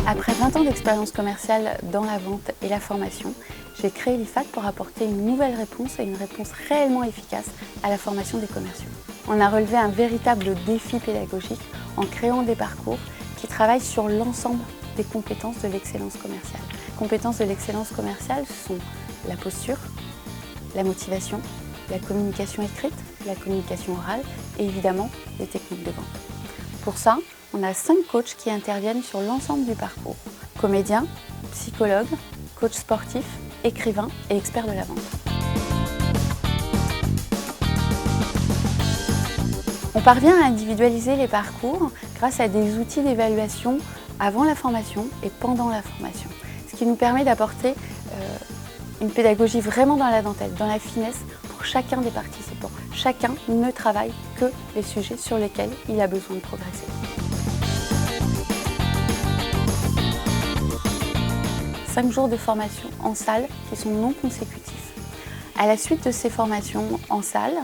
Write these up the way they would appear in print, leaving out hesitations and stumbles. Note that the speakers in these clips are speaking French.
Après 20 ans d'expérience commerciale dans la vente et la formation, j'ai créé l'IFAC pour apporter une nouvelle réponse et une réponse réellement efficace à la formation des commerciaux. On a relevé un véritable défi pédagogique en créant des parcours qui travaillent sur l'ensemble des compétences de l'excellence commerciale. Les compétences de l'excellence commerciale sont la posture, la motivation, la communication écrite, la communication orale et évidemment les techniques de vente. Pour ça, on a 5 coachs qui interviennent sur l'ensemble du parcours. Comédiens, psychologues, coachs sportifs, écrivains et experts de la vente. On parvient à individualiser les parcours grâce à des outils d'évaluation avant la formation et pendant la formation. Ce qui nous permet d'apporter une pédagogie vraiment dans la dentelle, dans la finesse pour chacun des participants. Chacun ne travaille que les sujets sur lesquels il a besoin de progresser. 5 jours de formation en salle qui sont non consécutifs. À la suite de ces formations en salle,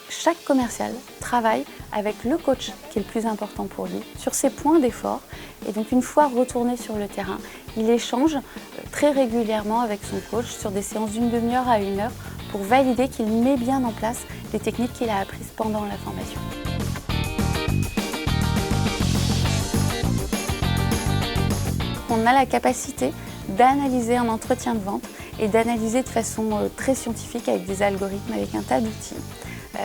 chaque commercial travaille avec le coach qui est le plus important pour lui sur ses points d'effort. Et donc une fois retourné sur le terrain, il échange très régulièrement avec son coach sur des séances d'une demi-heure à 1 heure pour valider qu'il met bien en place les techniques qu'il a apprises pendant la formation. On a la capacité d'analyser un entretien de vente et d'analyser de façon très scientifique avec des algorithmes, avec un tas d'outils.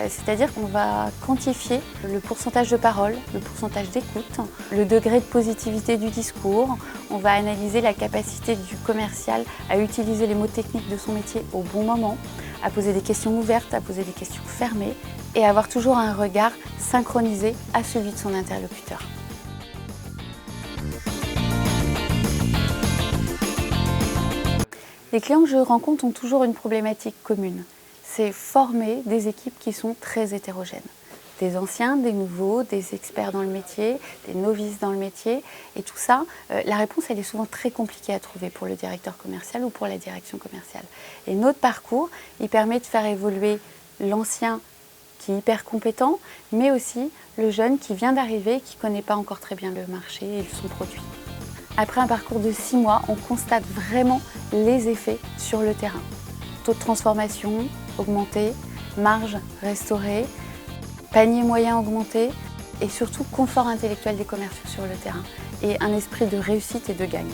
C'est-à-dire qu'on va quantifier le pourcentage de parole, le pourcentage d'écoute, le degré de positivité du discours. On va analyser la capacité du commercial à utiliser les mots techniques de son métier au bon moment, à poser des questions ouvertes, à poser des questions fermées et à avoir toujours un regard synchronisé à celui de son interlocuteur. Les clients que je rencontre ont toujours une problématique commune. C'est former des équipes qui sont très hétérogènes. Des anciens, des nouveaux, des experts dans le métier, des novices dans le métier. Et tout ça, la réponse elle est souvent très compliquée à trouver pour le directeur commercial ou pour la direction commerciale. Et notre parcours, il permet de faire évoluer l'ancien qui est hyper compétent, mais aussi le jeune qui vient d'arriver et qui ne connaît pas encore très bien le marché et son produit. Après un parcours de 6 mois, on constate vraiment les effets sur le terrain. Taux de transformation augmenté, marge restaurée, panier moyen augmenté et surtout confort intellectuel des commerciaux sur le terrain et un esprit de réussite et de gagne.